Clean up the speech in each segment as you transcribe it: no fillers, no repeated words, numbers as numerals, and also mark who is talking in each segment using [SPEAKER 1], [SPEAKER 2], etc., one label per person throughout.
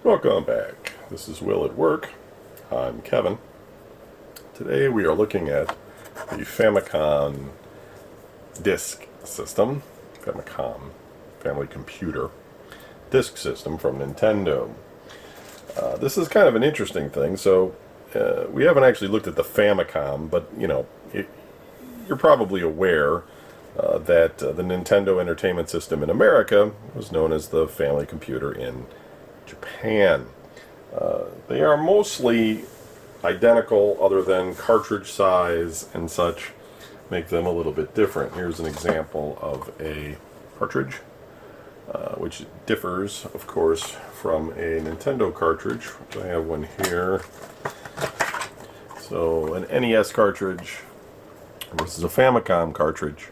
[SPEAKER 1] Welcome back. This is Will at Work. I'm Kevin. Today we are looking at the Famicom Disk system, Famicom Family Computer Disk system from Nintendo. This is kind of an interesting thing. So we haven't actually looked at the Famicom, but you're probably aware that the Nintendo Entertainment System in America was known as the Family Computer in Japan. They are mostly identical, other than cartridge size and such make them a little bit different. Here's an example of a cartridge, which differs, of course, from a Nintendo cartridge, which I have one here. So an NES cartridge versus a Famicom cartridge,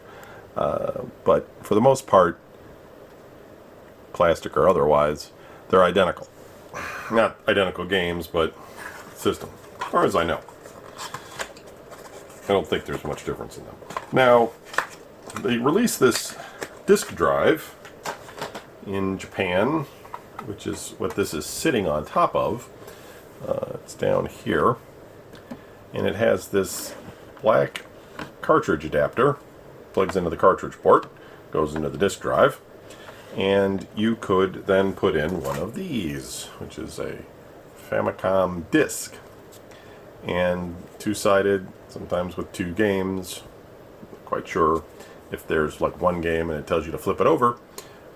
[SPEAKER 1] but for the most part, plastic or otherwise, they're identical. Not identical games, but system, as far as I know. I don't think there's much difference in them. Now, they released this disk drive in Japan, which is what this is sitting on top of. It's down here, and it has this black cartridge adapter, plugs into the cartridge port, goes into the disk drive, and you could then put in one of these, which is a Famicom Disk, and two-sided, sometimes with two games. Not quite sure if there's like one game and it tells you to flip it over,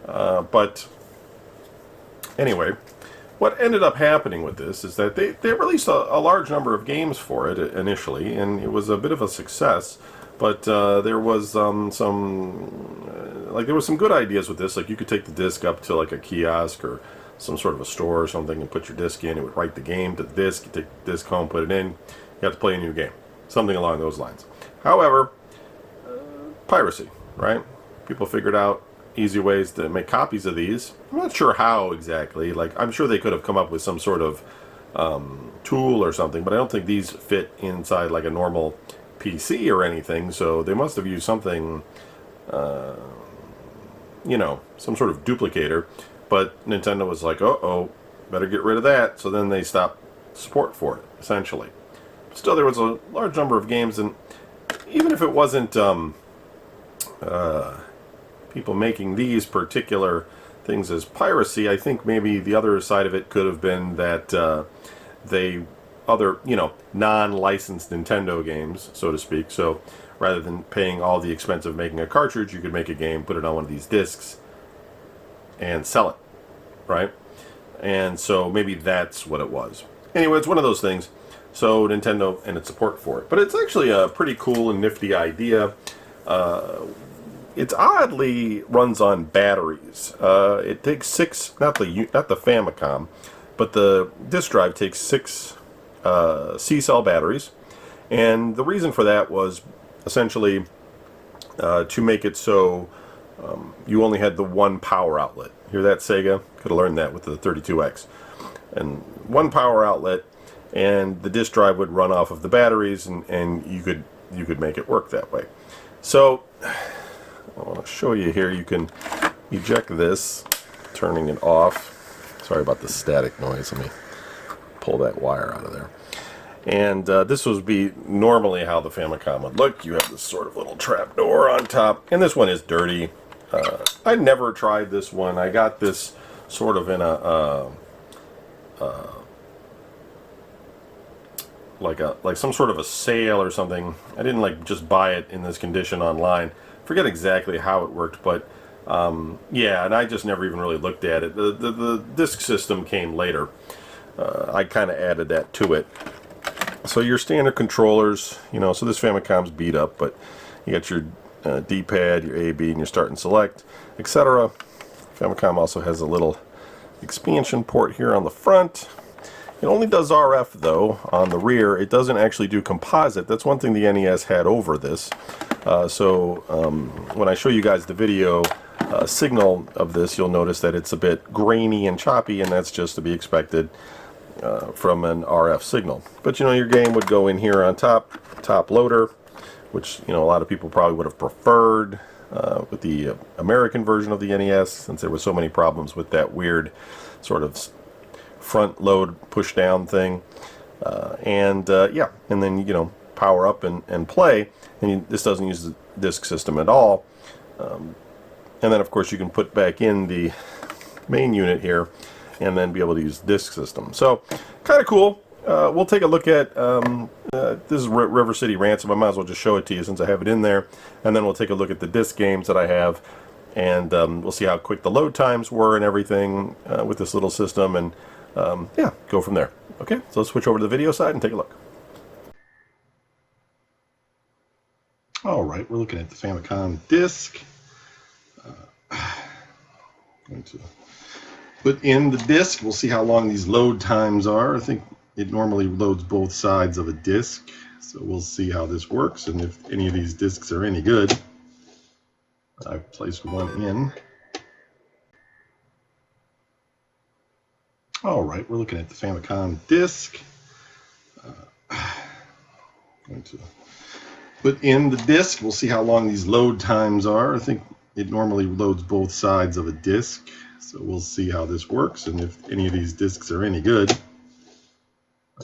[SPEAKER 1] but anyway, what ended up happening with this is that they released a large number of games for it initially, and it was a bit of a success. But there was some good ideas with this. Like, you could take the disc up to like a kiosk or some sort of a store or something and put your disc in. It would write the game to the disc. You take the disc home, put it in. You have to play a new game. Something along those lines. However, piracy, right? People figured out easy ways to make copies of these. I'm not sure how exactly. Like, I'm sure they could have come up with some sort of tool or something, but I don't think these fit inside like a normal PC or anything, so they must have used something, some sort of duplicator, but Nintendo was like, uh-oh, better get rid of that, so then they stopped support for it, essentially. Still, there was a large number of games, and even if it wasn't people making these particular things as piracy, I think maybe the other side of it could have been that other, non-licensed Nintendo games, so to speak. So rather than paying all the expense of making a cartridge, you could make a game, put it on one of these discs, and sell it, right? And so maybe that's what it was. Anyway, it's one of those things. So Nintendo and its support for it. But it's actually a pretty cool and nifty idea. It oddly runs on batteries. It takes 6, not the Famicom, but the disk drive takes 6 C-cell batteries, and the reason for that was essentially to make it so you only had the one power outlet. Hear that, Sega? Could have learned that with the 32X. And one power outlet, and the disk drive would run off of the batteries, and you could make it work that way. So I want to show you here. You can eject this, turning it off. Sorry about the static noise. Let me pull that wire out of there. And this would be normally how the Famicom would look. You have this sort of little trap door on top, and this one is dirty. I never tried this one. I got this sort of in like some sort of a sale or something. I didn't just buy it in this condition online. Forget exactly how it worked, but yeah, and I just never even really looked at it. The disk system came later. I kind of added that to it. So your standard controllers, so this Famicom's beat up, but you got your D-pad, your A, B, and your start and select, etc. Famicom also has a little expansion port here on the front. It only does RF, though, on the rear. It doesn't actually do composite. That's one thing the NES had over this. When I show you guys the video signal of this, you'll notice that it's a bit grainy and choppy, and that's just to be expected from an RF signal. But your game would go in here on top loader, which a lot of people probably would have preferred with the American version of the NES, since there were so many problems with that weird sort of front load push down thing, yeah, and then power up and play. And this doesn't use the disk system at all. And then of course you can put back in the main unit here and then be able to use the disk system. So kind of cool. We'll take a look at this is River City Ransom. I might as well just show it to you since I have it in there, and then we'll take a look at the disk games that I have, and we'll see how quick the load times were and everything with this little system, and yeah, go from there. Okay, so let's switch over to the video side and take a look. All right, we're looking at the Famicom Disk. Going to put in the disk. We'll see how long these load times are. I think it normally loads both sides of a disk, so we'll see how this works and if any of these disks are any good. I've placed one in. All right, we're looking at the Famicom Disk. Going to put in the disk. We'll see how long these load times are. I think it normally loads both sides of a disk, so we'll see how this works and if any of these disks are any good.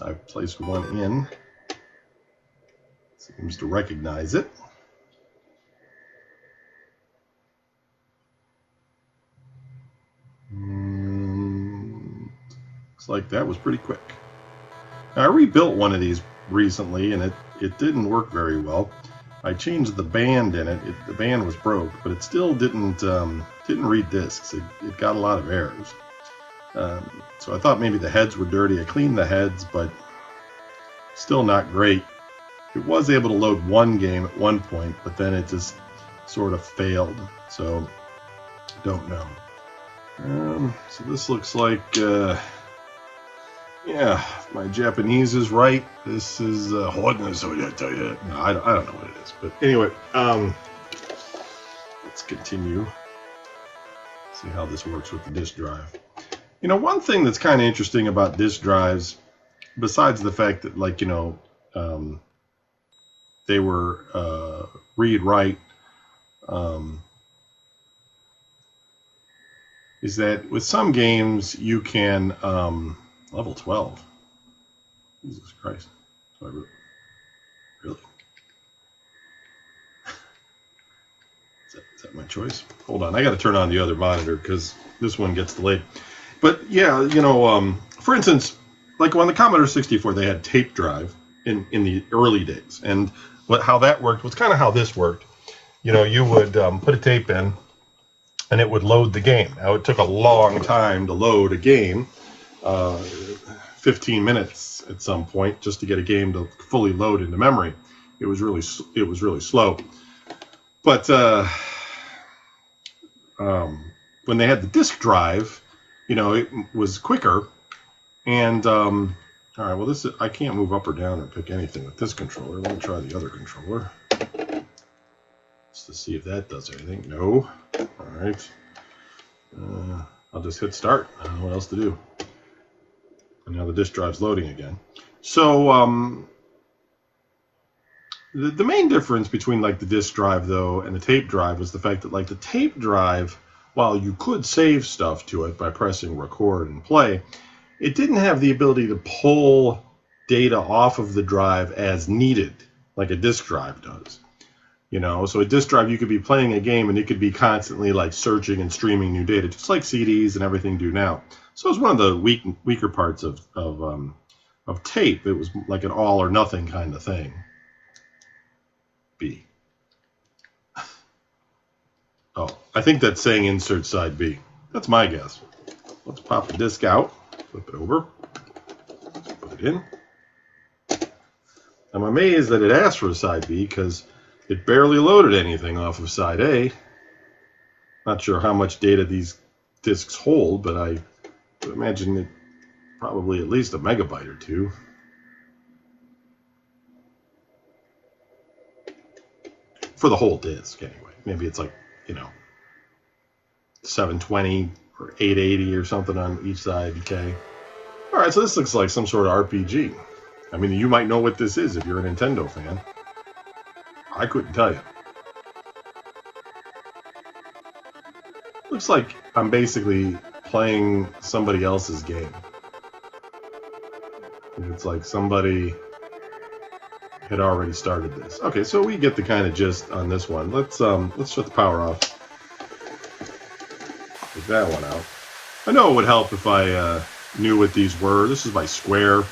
[SPEAKER 1] I've placed one in. Seems to recognize it. Looks like that was pretty quick. Now, I rebuilt one of these recently and it didn't work very well. I changed the band in it. The band was broke, but it still didn't read disks. It got a lot of errors. So I thought maybe the heads were dirty. I cleaned the heads, but still not great. It was able to load one game at one point, but then it just sort of failed. So don't know. So this looks like, yeah, if my Japanese is right, this is no, I don't know what it is. But anyway, let's continue. See how this works with the disk drive. You know, one thing that's kind of interesting about disk drives, besides the fact that, like, they were read-write, is that with some games you can level 12. Jesus Christ! Really? Is that my choice? Hold on, I got to turn on the other monitor because this one gets delayed. But yeah, for instance, like on the Commodore 64, they had tape drive in the early days, and how that worked was kind of how this worked. You would put a tape in, and it would load the game. Now, it took a long time to load a game, 15 minutes at some point, just to get a game to fully load into memory. It was really slow. But when they had the disk drive, it was quicker. And all right, well, I can't move up or down or pick anything with this controller. Let me try the other controller just to see if that does anything. No. All right. I'll just hit start. I don't know what else to do. And now the disk drive's loading again. So the main difference between like the disk drive though and the tape drive was the fact that like the tape drive, while you could save stuff to it by pressing record and play, it didn't have the ability to pull data off of the drive as needed like a disk drive does. So a disk drive, you could be playing a game and it could be constantly like searching and streaming new data, just like CDs and everything do now. So it's one of the weaker parts of tape. It was like an all or nothing kind of thing. B. Oh, I think that's saying insert side B. That's my guess. Let's pop the disk out, flip it over, put it in. I'm amazed that it asked for a side B because it barely loaded anything off of side A. Not sure how much data these disks hold, but I would imagine it probably at least a megabyte or two. For the whole disk, anyway. Maybe it's like, 720 or 880 or something on each side. Okay. All right, so this looks like some sort of RPG. I mean, you might know what this is if you're a Nintendo fan. I couldn't tell you. Looks like I'm basically playing somebody else's game. It's like somebody had already started this. Okay, so we get the kind of gist on this one. Let's shut the power off. Take that one out. I know it would help if I knew what these were. This is by Square.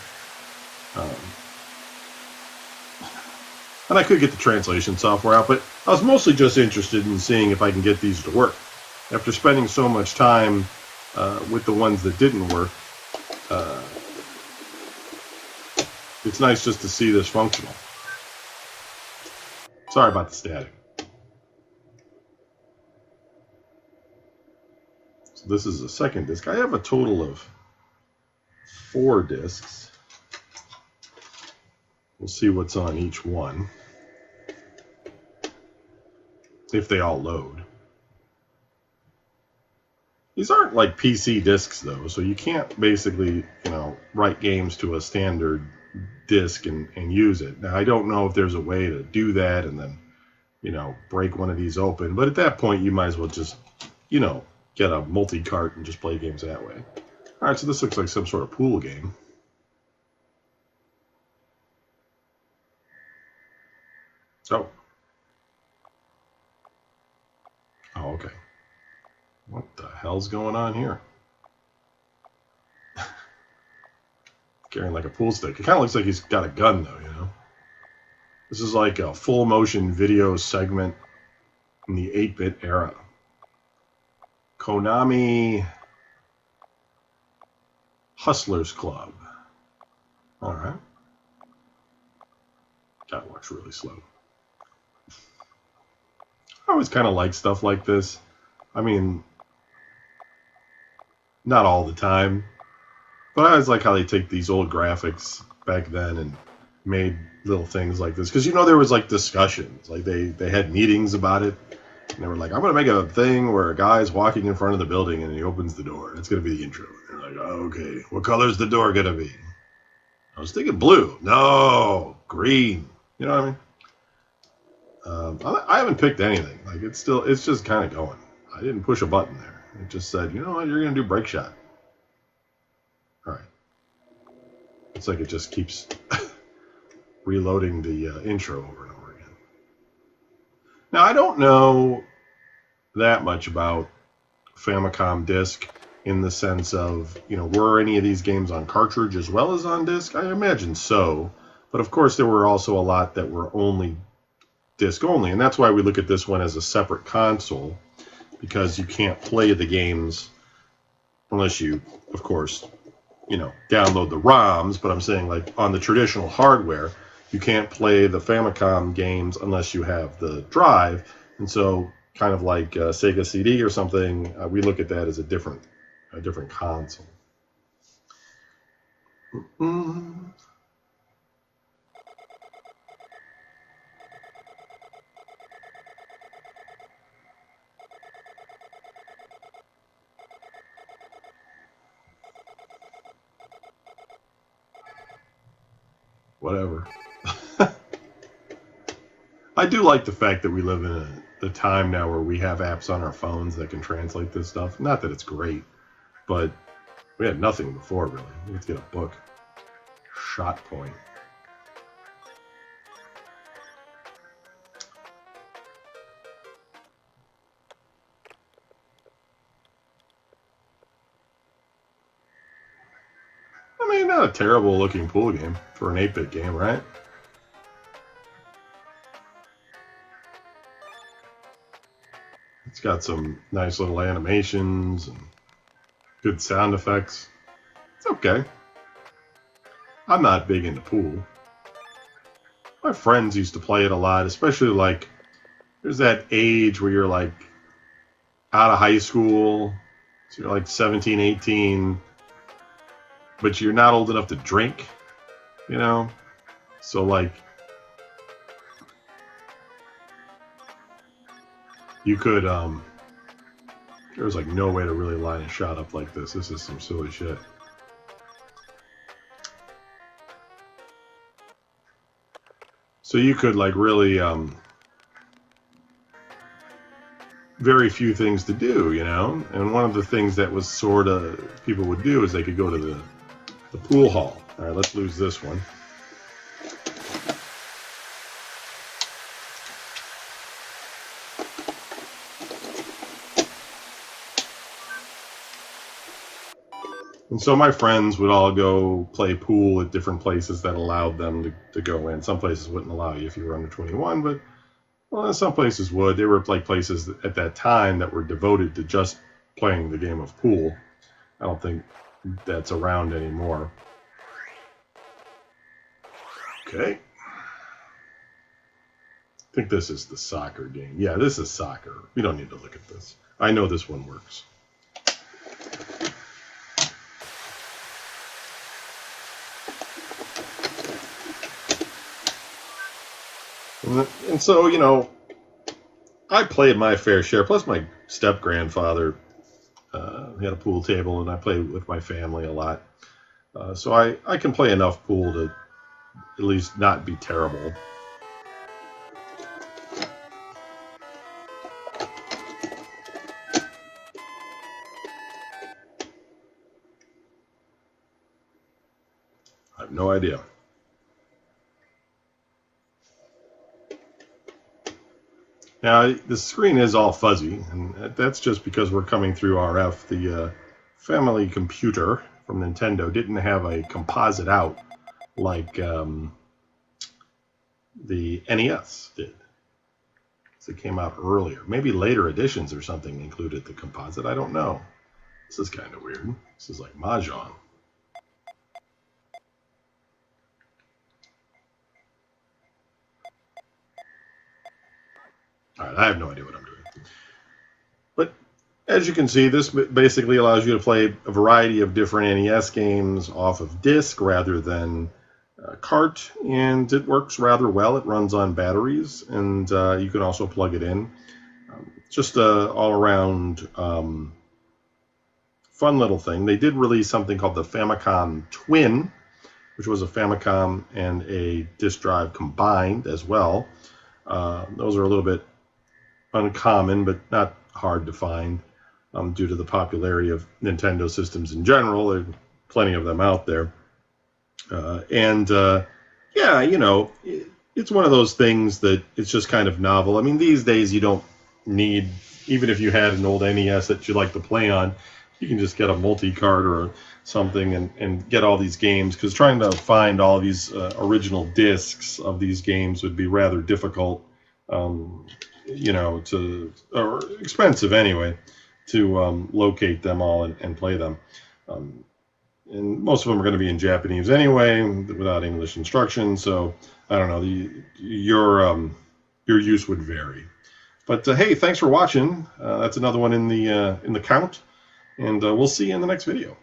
[SPEAKER 1] And I could get the translation software out, but I was mostly just interested in seeing if I can get these to work. After spending so much time with the ones that didn't work, it's nice just to see this functional. Sorry about the static. So this is a second disc. I have a total of 4 discs. We'll see what's on each one, if they all load. These aren't like PC discs though, so you can't basically, write games to a standard disk and use it. Now, I don't know if there's a way to do that and then, break one of these open, but at that point you might as well just, get a multi-cart and just play games that way. All right, so this looks like some sort of pool game. Oh, okay. What the hell's going on here? Carrying like a pool stick. It kind of looks like he's got a gun, though, This is like a full motion video segment in the 8-bit era. Konami Hustlers Club. All right. That works really slow. I always kind of like stuff like this. I mean, not all the time, but I always like how they take these old graphics back then and made little things like this. Because there was like discussions, like they had meetings about it, and they were like, I'm going to make a thing where a guy's walking in front of the building and he opens the door. It's going to be the intro. And they're like, oh, okay, what color's the door going to be? I was thinking blue. No, green. You know what I mean? I haven't picked anything. Like it's just kind of going. I didn't push a button there. It just said, you know what, you're going to do break shot. All right. It's like it just keeps reloading the intro over and over again. Now, I don't know that much about Famicom Disk in the sense of, were any of these games on cartridge as well as on disc? I imagine so. But of course, there were also a lot that were only disc only, and that's why we look at this one as a separate console, because you can't play the games unless you, of course, download the ROMs. But I'm saying, like, on the traditional hardware, you can't play the Famicom games unless you have the drive. And so, kind of like Sega CD or something, we look at that as a different console. Whatever. I do like the fact that we live in a time now where we have apps on our phones that can translate this stuff. Not that it's great, but we had nothing before, really. Let's get a book. Shot Point. I mean, not a terrible looking pool game for an 8-bit game, right? It's got some nice little animations and good sound effects. It's okay. I'm not big into pool. My friends used to play it a lot, especially like there's that age where you're like out of high school, so you're like 17, 18, but you're not old enough to drink, So like you could there was like no way to really line a shot up like this. This is some silly shit. So you could like really very few things to do, and one of the things that was sort of people would do is they could go to the pool hall All right, let's lose this one. And so my friends would all go play pool at different places that allowed them to go in. Some places wouldn't allow you if you were under 21, but well, some places would. They were like places at that time that were devoted to just playing the game of pool. I don't think that's around anymore. Okay. I think this is the soccer game. Yeah, this is soccer. We don't need to look at this. I know this one works. And so, you know, I played my fair share. Plus, my step-grandfather had a pool table, and I played with my family a lot. So I can play enough pool to at least not be terrible. I have no idea. Now, the screen is all fuzzy, and that's just because we're coming through RF. The family computer from Nintendo didn't have a composite out like the NES did. So it came out earlier. Maybe later editions or something included the composite. I don't know. This is kind of weird. This is like Mahjong. All right, I have no idea what I'm doing. But as you can see, this basically allows you to play a variety of different NES games off of disk rather than cart, and it works rather well. It runs on batteries, and you can also plug it in. Just a all-around fun little thing. They did release something called the Famicom Twin, which was a Famicom and a disk drive combined as well. Those are a little bit uncommon, but not hard to find due to the popularity of Nintendo systems in general. There are plenty of them out there. Yeah, you know, it's one of those things that it's just kind of novel. I mean, these days you don't need, even if you had an old NES that you like to play on, you can just get a multi-cart or something and get all these games, because trying to find all these original discs of these games would be rather difficult. You know, or expensive anyway, to locate them all and play them. And most of them are going to be in Japanese anyway, without English instructions. So I don't know, your use would vary. But hey, thanks for watching. That's another one in the count, and we'll see you in the next video.